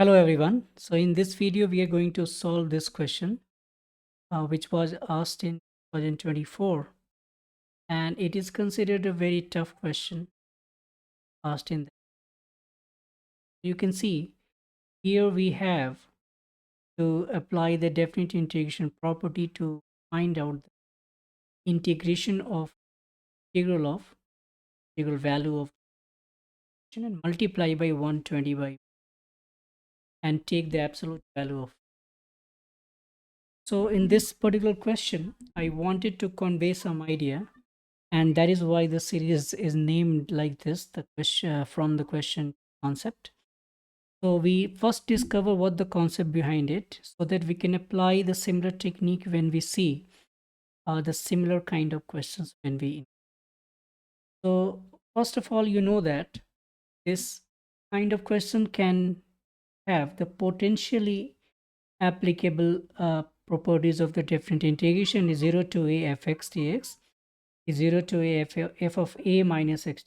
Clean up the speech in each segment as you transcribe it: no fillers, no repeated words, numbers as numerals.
Hello everyone. So in this video we are going to solve this question which was asked in 2024, and it is considered a very tough question asked in. You can see here we have to apply the definite integration property to find out the integration of integral value of and multiply by 120 by and take the absolute value of. So in this particular question I wanted to convey some idea, and that is why the series is named like this, the question from the question concept. So we first discover what the concept behind it, so that we can apply the similar technique when we see the similar kind of questions when we. So first of all, you know that this kind of question can have the potentially applicable properties of the different integration is 0 to a fx dx is 0 to a f of a minus x,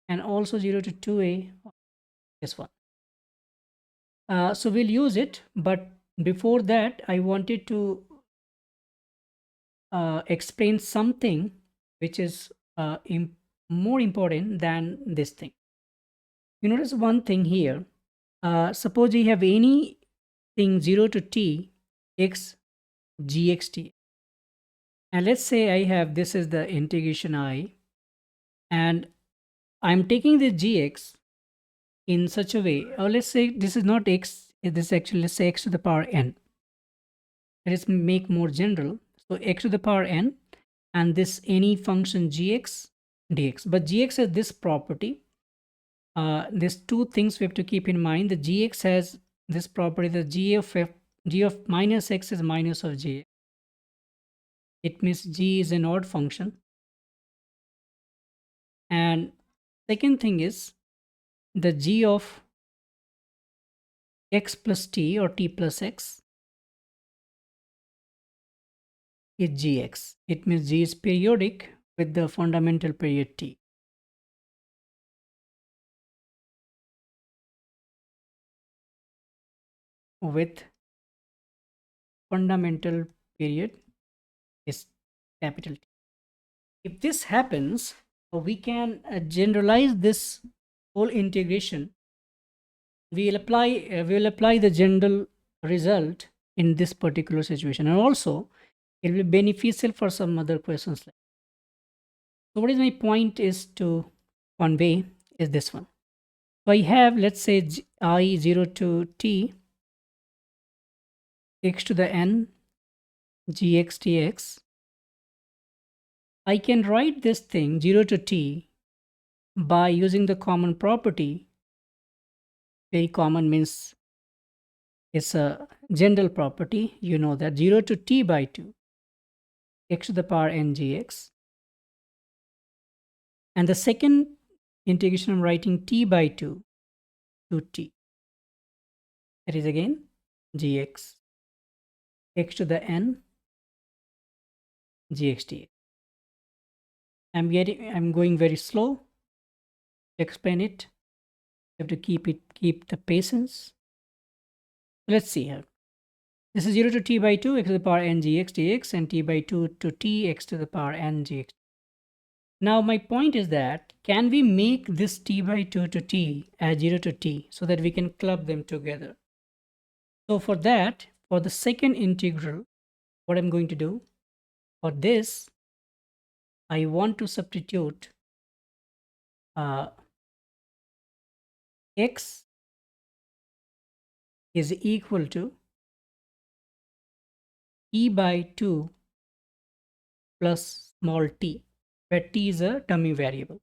and also 0 to 2a this one. So we'll use it, but before that I wanted to explain something which is more important than this thing. You notice one thing here. Suppose you have anything 0 to t x gxt, and let's say I have this is the integration I, and I'm taking the gx in such a way, or let's say this is not x, this is actually, let's say x to the power n. Let's make more general. So x to the power n, and this any function gx dx, but gx has this property. There's two things we have to keep in mind. The gx has this property, the g of minus x is minus of g. It means g is an odd function. And second thing is the g of x plus t or t plus x is gx. It means g is periodic with the fundamental period t. With fundamental period is capital T. If this happens, we can generalize this whole integration. We will apply the general result in this particular situation, and also it will be beneficial for some other questions. So what is my point is to convey is this one. So I have, let's say, I 0 to t x to the n gx dx. I can write this thing 0 to t by using the common property. Very common means it's a general property. You know that 0 to t by 2 x to the power n gx. And the second integration I'm writing t by 2 to t. That is again gx x to the n gx dx. I'm going very slow to explain it. You have to keep the patience. Let's see here. This is 0 to t by 2 x to the power n gx dx, and t by 2 to t x to the power n gx. Now my point is that can we make this t by 2 to t as 0 to t so that we can club them together? So for that, for the second integral, what I'm going to do, for this, I want to substitute x is equal to t by 2 plus small t, where t is a dummy variable.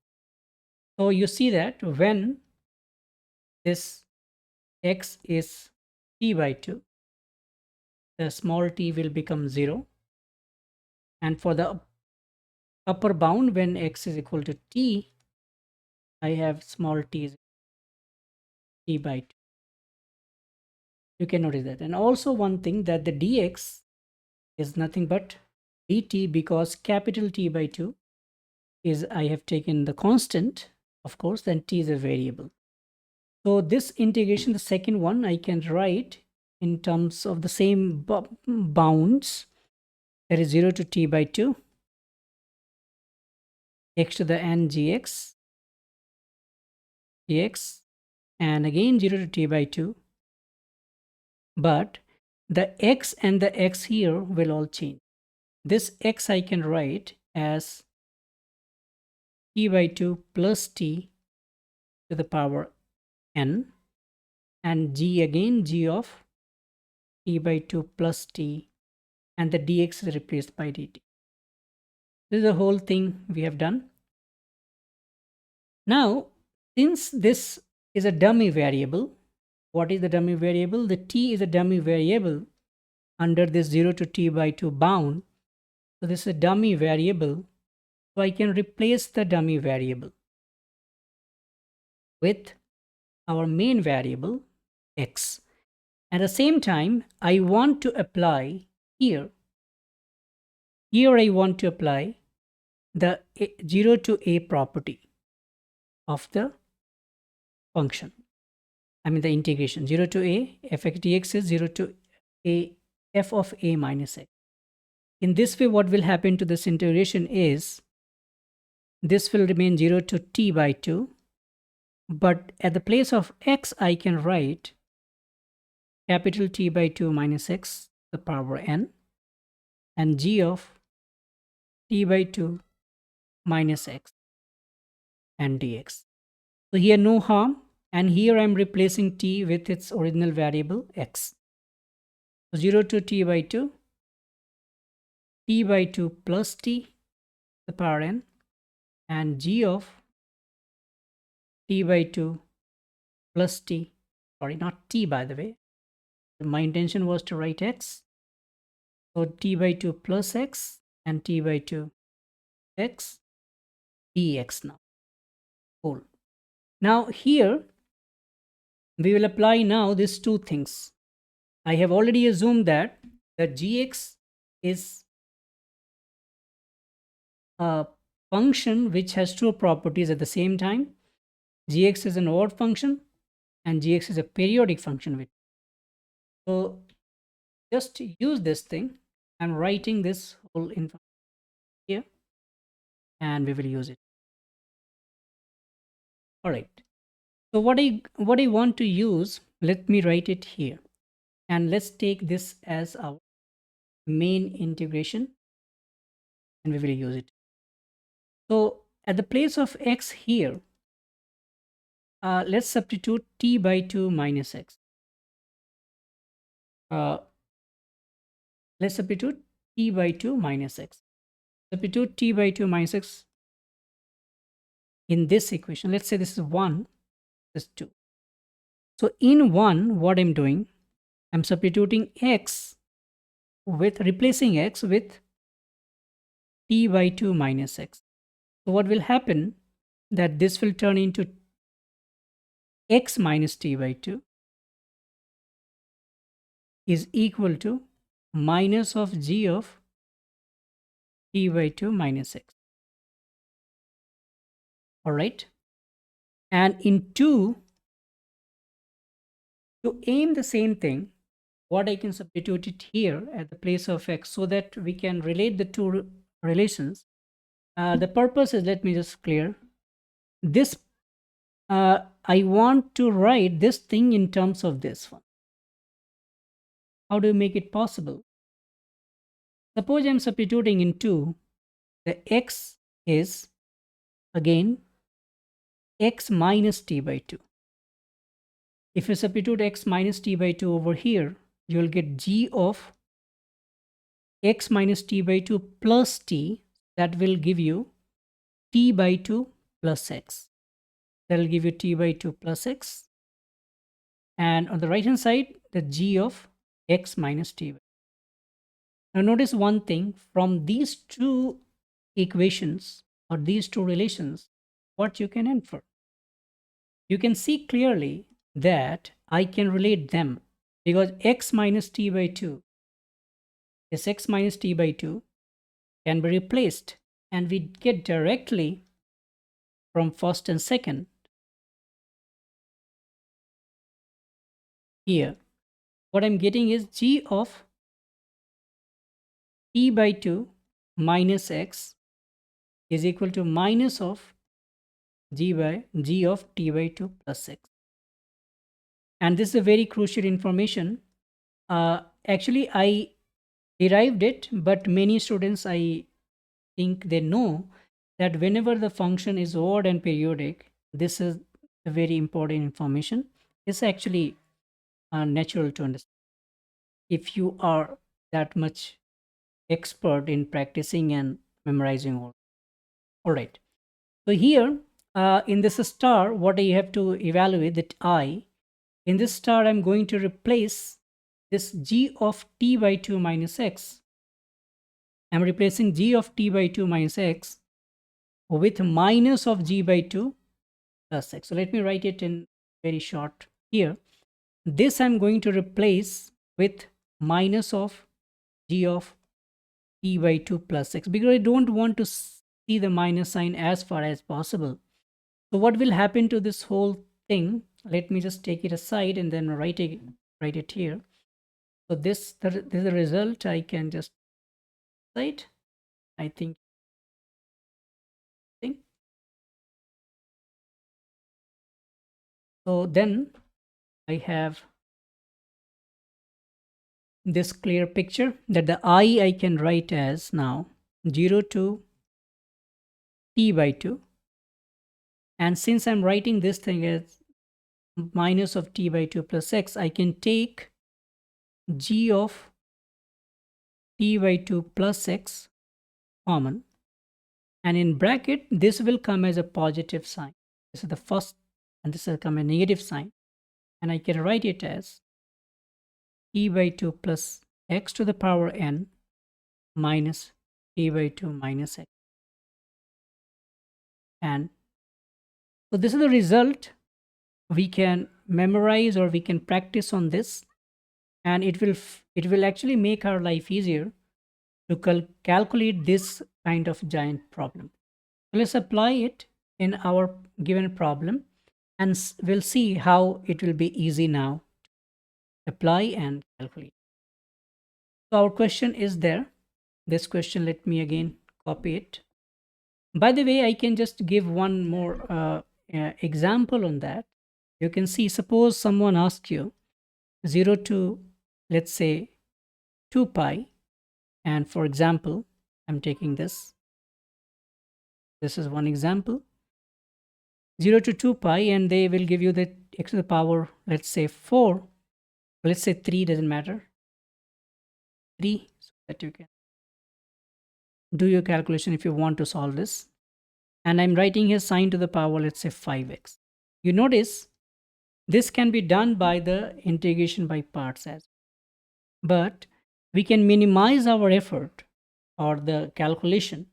So you see that when this x is t by 2, the small t will become 0. And for the upper bound, when x is equal to t, I have small t is t by 2. You can notice that. And also one thing, that the dx is nothing but dt, because capital T by 2 is, I have taken the constant, of course, then t is a variable. So this integration, the second one, I can write in terms of the same bounds, that is 0 to t by 2, x to the n gx, dx, and again 0 to t by 2. But the x and the x here will all change. This x I can write as t by 2 plus t to the power n, and g again g of t by 2 plus t, and the dx is replaced by dt. This is the whole thing we have done. Now, since this is a dummy variable, what is the dummy variable? The t is a dummy variable under this 0 to t by 2 bound. So this is a dummy variable. So I can replace the dummy variable with our main variable x. At the same time, I want to apply here I want to apply the 0 to a property of the function. I mean the integration 0 to a f x dx is 0 to a f of a minus x. In this way, what will happen to this integration is this will remain 0 to t by 2, but at the place of x I can write capital T by 2 minus x to the power n, and g of t by 2 minus x and dx. So here no harm, and here I am replacing t with its original variable x. So 0 to t by 2, t by 2 plus t to the power n, and g of t by 2 plus t, sorry, not t by the way. My intention was to write x. So t by 2 plus x and t by 2 x dx now whole. Now here we will apply now these two things. I have already assumed that the gx is a function which has two properties at the same time. Gx is an odd function and gx is a periodic function. So just use this thing. I'm writing this whole information here, and we will use it. All right. So what I want to use, let me write it here, and let's take this as our main integration, and we will use it. So at the place of x here, let's substitute t by 2 minus x. Let's substitute t by 2 minus x. Substitute t by 2 minus x in this equation. Let's say this is 1, this is 2. So in 1, what I'm doing, I'm substituting x with, replacing x with t by 2 minus x. So what will happen, that this will turn into x minus t by 2 is equal to minus of g of t by 2 minus x. All right. And in 2, to aim the same thing, what I can substitute it here at the place of x so that we can relate the two relations. The purpose is, let me just clear this. I want to write this thing in terms of this one. How do you make it possible? Suppose I'm substituting in 2, the x is again x minus t by 2. If you substitute x minus t by 2 over here, you will get g of x minus t by 2 plus t. That will give you t by 2 plus x. That will give you t by 2 plus x. And on the right hand side, the g of x minus t by 2. Now notice one thing, from these two equations or these two relations, what you can infer. You can see clearly that I can relate them, because x minus t by 2, this x minus t by 2 can be replaced, and we get directly from first and second here, what I'm getting is g of t by 2 minus x is equal to minus of g of t by 2 plus x. And this is a very crucial information. Actually, I derived it, but many students, I think they know that whenever the function is odd and periodic, this is a very important information. It's actually natural to understand if you are that much expert in practicing and memorizing all right. So here in this star, what I have to evaluate that I, in this star, I'm going to replace this g of t by 2 minus x. I'm replacing g of t by 2 minus x with minus of g by 2 plus x. So let me write it in very short here. This I'm going to replace with minus of g of t by 2 plus x, because I don't want to see the minus sign as far as possible. So what will happen to this whole thing? Let me just take it aside and then write it here. So this is the result. I can just cite, I think. So then I have this clear picture that the I can write as now 0 to t by 2. And since I'm writing this thing as minus of t by 2 plus x, I can take g of t by 2 plus x common. And in bracket, this will come as a positive sign. This is the first, and this will come a negative sign. And I can write it as t by 2 plus x to the power n minus t by 2 minus x. And so this is the result. We can memorize or we can practice on this, and it will actually make our life easier to calculate this kind of giant problem. So let's apply it in our given problem, and we'll see how it will be easy now. Apply and calculate. So our question is there. This question, let me again copy it. By the way, I can just give one more example on that. You can see, suppose someone asks you 0 to, let's say, 2 pi. And for example, I'm taking this. This is one example. 0 to 2 pi, and they will give you the x to the power, let's say 4. Let's say 3, doesn't matter. 3, so that you can do your calculation if you want to solve this. And I'm writing here sine to the power, let's say 5x. You notice this can be done by the integration by parts as well. But we can minimize our effort or the calculation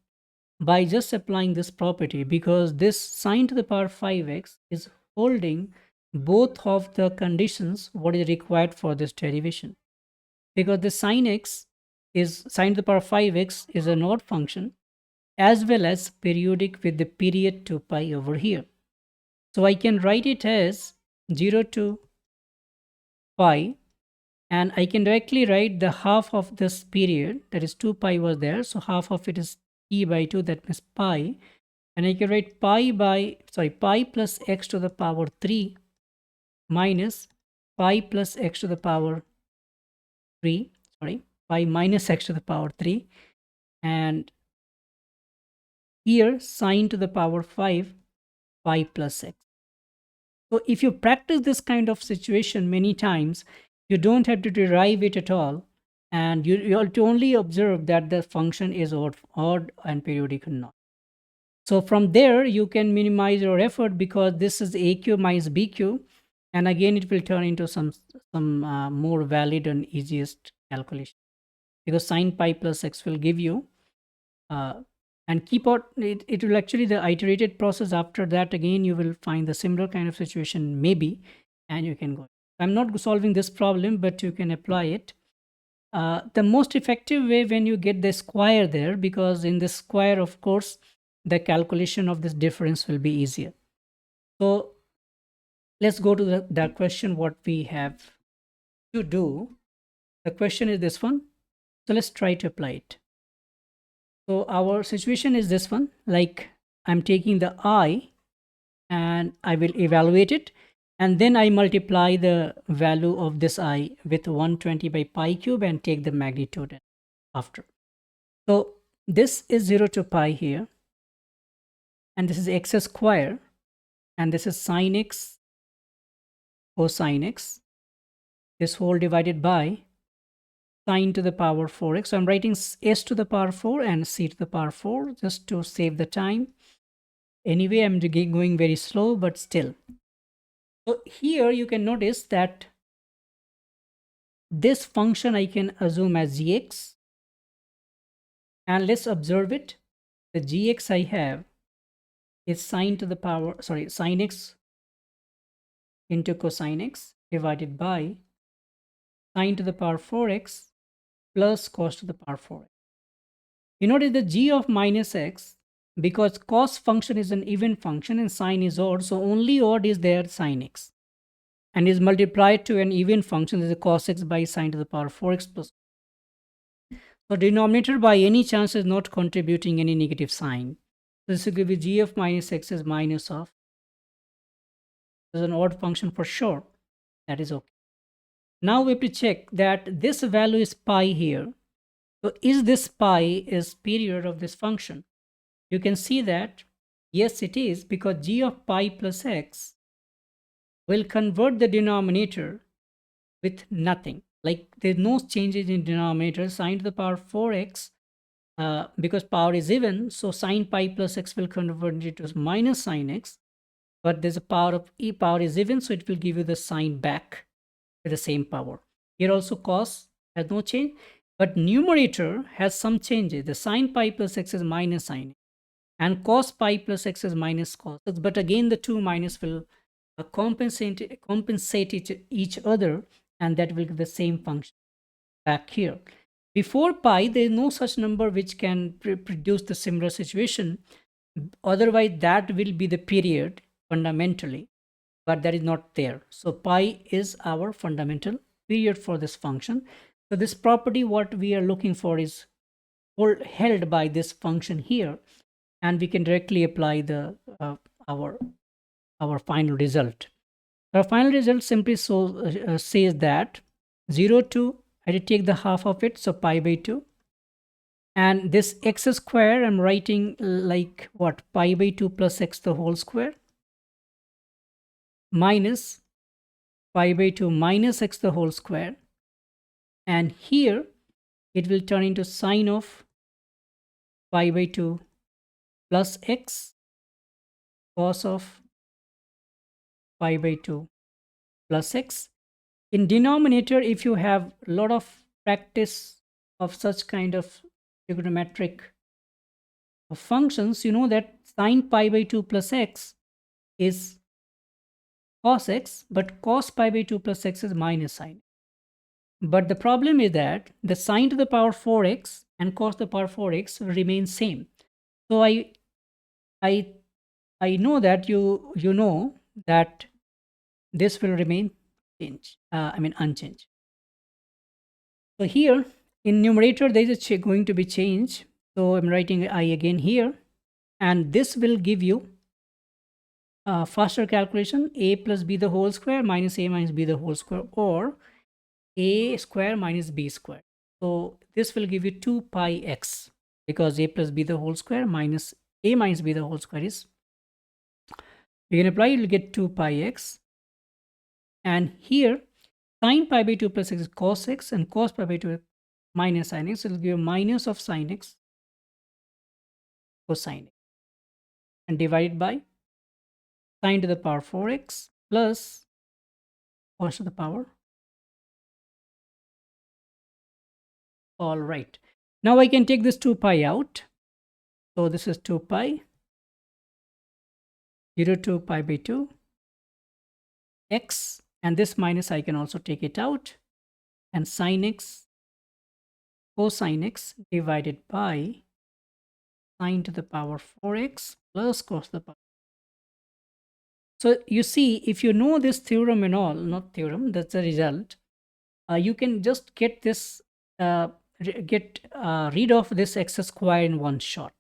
by just applying this property, because this sine to the power 5x is holding both of the conditions what is required for this derivation. Because the sine x is sine to the power 5x is an odd function as well as periodic with the period 2 pi over here. So I can write it as 0 to pi, and I can directly write the half of this period, that is 2 pi was there, so half of it is t by 2, that means pi, and I can write pi plus x to the power 3 minus pi plus x to the power 3, pi minus x to the power 3, and here sine to the power 5 pi plus x. So if you practice this kind of situation many times, you don't have to derive it at all, and you have to only observe that the function is odd and periodic or not. So from there you can minimize your effort, because this is AQ minus BQ, and again it will turn into some more valid and easiest calculation, because sine pi plus x will give you and keep out it will actually the iterated process. After that, again you will find the similar kind of situation maybe, and you can go. I'm not solving this problem, but you can apply it. The most effective way when you get the square there, because in the square, of course, the calculation of this difference will be easier. So let's go to that question what we have to do, the question is this one. So let's try to apply it. So our situation is this one, like I'm taking the I and I will evaluate it, and then I multiply the value of this I with 120 by pi cube and take the magnitude after. So this is 0 to pi here, and this is x square, and this is sine x cosine x, this whole divided by sine to the power 4x. So I'm writing s to the power 4 and c to the power 4 just to save the time. Anyway, I'm going very slow, but still. So here you can notice that this function I can assume as gx, and let's observe it. The gx I have is sine to the power, sine x into cosine x divided by sine to the power 4x plus cos to the power 4x. You notice the g of minus x, because cos function is an even function and sine is odd, so only odd is there sine x, and is multiplied to an even function, is a cos x by sine to the power 4x plus. So denominator by any chance is not contributing any negative sign. So this will give you g of minus x is minus of, this is an odd function for sure, that is okay. Now we have to check that this value is pi here. So is this pi is period of this function? You can see that yes it is, because g of pi plus x will convert the denominator with nothing, like there's no changes in denominator. Sine to the power 4x, because power is even, so sine pi plus x will convert it to minus sine x, but there's a power of e power is even, so it will give you the sine back with the same power. Here also cos has no change, but numerator has some changes. The sine pi plus x is minus sine, and cos pi plus x is minus cos x, but again the two minus will compensate each other, and that will give the same function back here. Before pi, there is no such number which can produce the similar situation. Otherwise, that will be the period fundamentally, but that is not there. So pi is our fundamental period for this function. So this property, what we are looking for, is held by this function here, and we can directly apply the our final result. Our final result simply says that 0 to, I will take the half of it, so pi by 2, and this x square I'm writing like what, pi by 2 plus x the whole square minus pi by 2 minus x the whole square, and here it will turn into sine of pi by 2 plus x cos of pi by 2 plus x. In denominator, if you have a lot of practice of such kind of trigonometric functions, you know that sine pi by 2 plus x is cos x, but cos pi by 2 plus x is minus sine. But the problem is that the sine to the power 4x and cos to the power 4x will remain same. So I know that you know that this will remain unchanged. So here in numerator there is going to be change. So I'm writing I again here, and this will give you faster calculation, a plus b the whole square minus a minus b the whole square, or a square minus b square. So this will give you 2 pi x, because a plus b the whole square minus a minus b the whole square is, you can apply, you will get 2 pi x, and here sine pi by 2 plus x is cos x, and cos pi by 2 minus sine x, it will give you minus of sine x cosine x, and divided by sine to the power 4x plus cos to the power. All right, now I can take this 2 pi out, so this is 2 pi 0 to pi by 2 x, and this minus I can also take it out, and sine x cosine x divided by sine to the power 4x plus cos to the power. So you see, if you know this theorem and all, not theorem, that's the result. you can just get this get rid of this x square in one shot.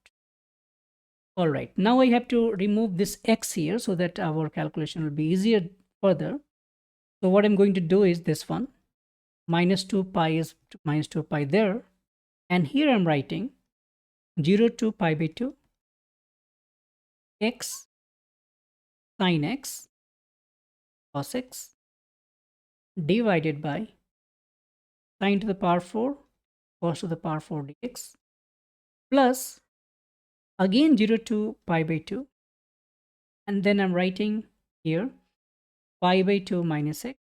All right, now I have to remove this x here so that our calculation will be easier further. So what I'm going to do is this one, minus 2 pi is minus 2 pi there, and here I'm writing 0 to pi by 2 x sine x cos x divided by sine to the power 4 cos to the power 4 dx plus again 0 to pi by 2, and then I'm writing here pi by 2 minus x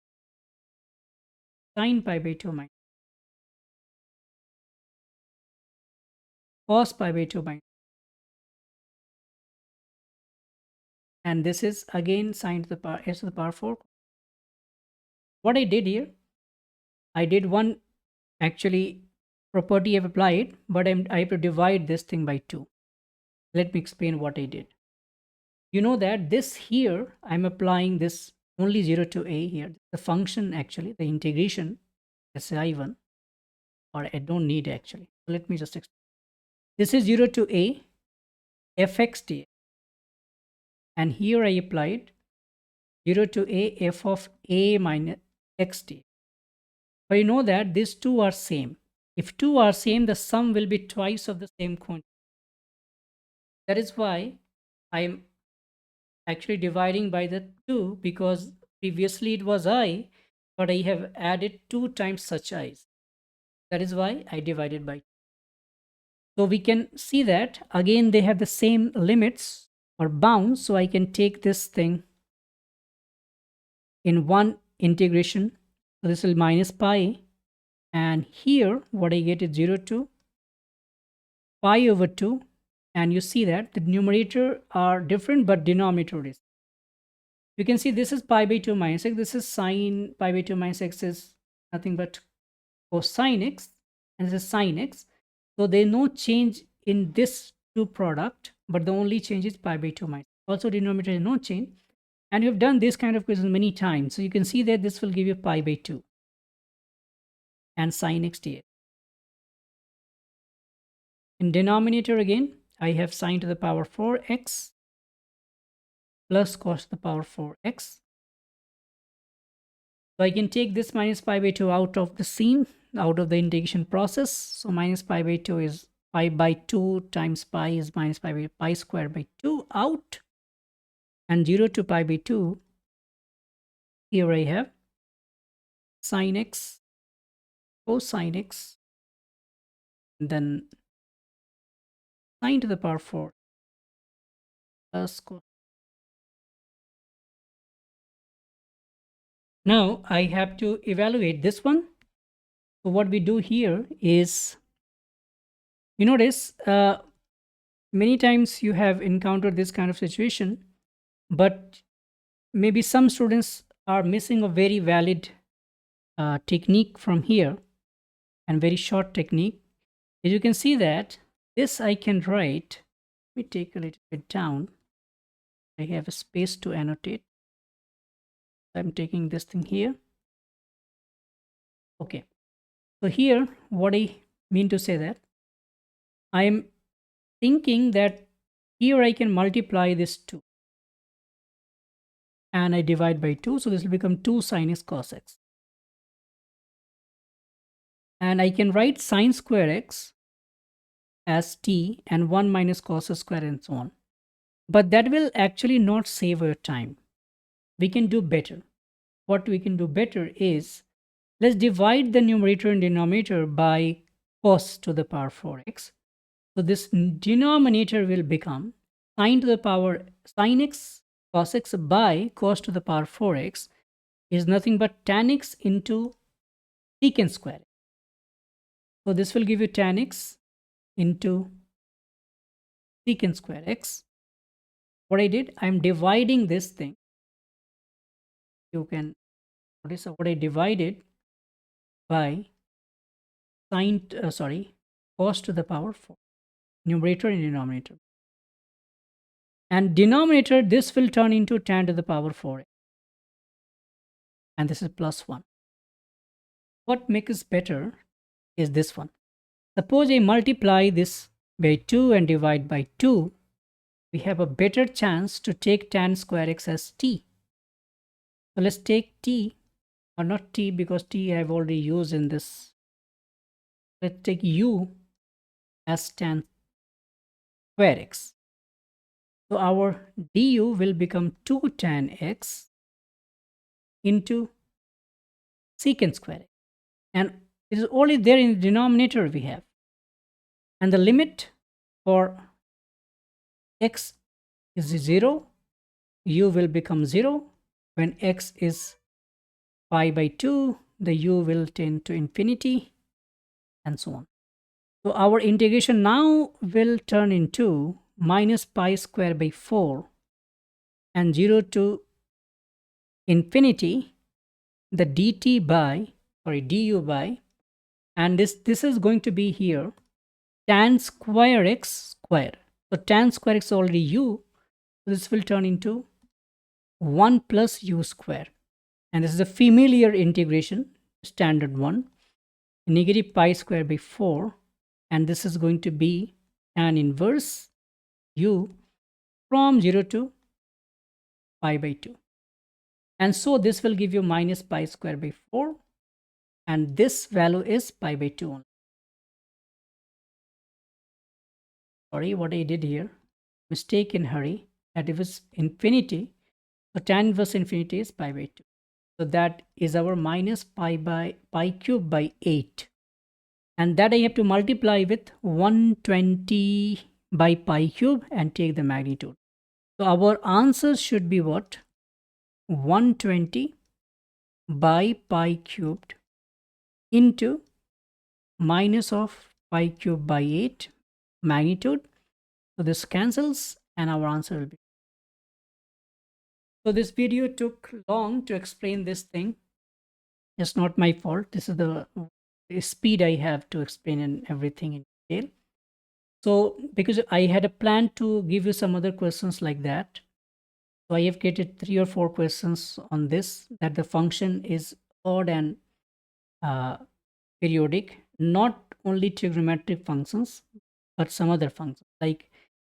sine pi by 2 minus cos pi by 2 minus, and this is again sine to the power s to the power 4. What I did here, I did one actually property I've applied, but I have to divide this thing by 2. Let me explain what I did. You know that this here, I'm applying this only 0 to a here. The function actually, the integration, si1, or I don't need actually. Let me just explain. This is 0 to a fx dx. And here I applied 0 to a f of a minus x dx. But you know that these two are same. If two are same, the sum will be twice of the same quantity. That is why I'm actually dividing by the 2, because previously it was I, but I have added 2 times such i's. That is why I divided by 2. So we can see that again they have the same limits or bounds, so I can take this thing in one integration. So this will minus pi, and here what I get is 0 to pi over 2, and you see that the numerator are different but denominator is. You can see this is pi by 2 minus x, this is sine pi by 2 minus x is nothing but cosine x, and this is sine x. So there is no change in this two product, but the only change is pi by 2 minus. Also denominator is no change, and you have done this kind of questions many times. So you can see that this will give you pi by 2 and sine x dx. In denominator again, I have sine to the power 4x plus cos to the power 4x. So I can take this minus pi by 2 out of the scene, out of the integration process. So minus pi by 2 is pi by 2 times pi is minus pi by pi square by 2 out. And 0 to pi by 2, here I have sine x, cosine x, and then sine to the power 4 plus cos. Now I have to evaluate this one. So what we do here is, you notice many times you have encountered this kind of situation, but maybe some students are missing a very valid technique from here, and very short technique. As you can see that this I can write, let me take a little bit down. I have a space to annotate. I'm taking this thing here. Okay. So here, what I mean to say that I am thinking that here I can multiply this 2. And I divide by 2. So this will become 2 sine x cos x. And I can write sine square x as t and 1 minus cos square and so on. But that will actually not save our time. We can do better. What we can do better is, let's divide the numerator and denominator by cos to the power 4x. So this denominator will become sine to the power sine x cos x by cos to the power 4x is nothing but tan x into secant square. So this will give you tan x into secant square x. What I did, I'm dividing this thing. You can notice what I divided by cos to the power 4, numerator and denominator. And denominator, this will turn into tan to the power 4, and this is plus 1. what makes better is this one. Suppose I multiply this by 2 and divide by 2, we have a better chance to take tan square x as t. So let's take t, or not t because t I have already used in this. Let's take u as tan square x. So our du will become 2 tan x into secant square x. And it is only there in the denominator we have. And the limit for x is 0, u will become 0. When x is pi by 2, the u will tend to infinity, and so on. So our integration now will turn into minus pi square by 4 and 0 to infinity, the dt by, du by, and this is going to be here tan square x square. So tan square x is already u, so this will turn into 1 plus u square. And this is a familiar integration, standard one, negative pi square by 4, and this is going to be tan inverse u from 0 to pi by 2. And so this will give you minus pi square by 4, and this value is pi by 2 only. Sorry, what I did here, mistake in hurry, that it was infinity, so tan inverse infinity is pi by 2. So that is our minus pi cube by 8. And that I have to multiply with 120 by pi cube and take the magnitude. So our answer should be what? 120 by pi cubed into minus of pi cube by 8 magnitude. So this cancels and our answer will be. So this video took long to explain this thing. It's not my fault. This is the speed I have to explain in everything in detail. So because I had a plan to give you some other questions like that, so I have created 3 or 4 questions on this, that the function is odd and periodic, not only trigonometric functions, but some other functions like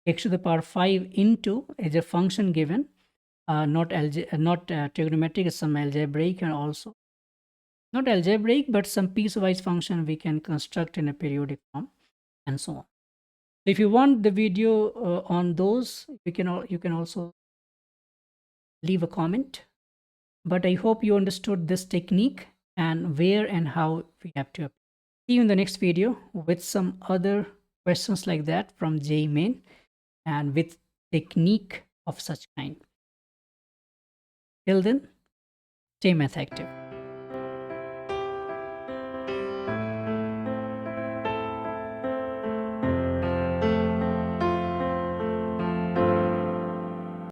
x to the power 5 into is a function given, not trigonometric, is some algebraic, and also not algebraic, but some piecewise function we can construct in a periodic form, and so on. If you want the video on those, you can also leave a comment. But I hope you understood this technique and where and how we have to apply. See you in the next video with some other questions like that from JEE Main and with technique of such kind. Till then, stay math active.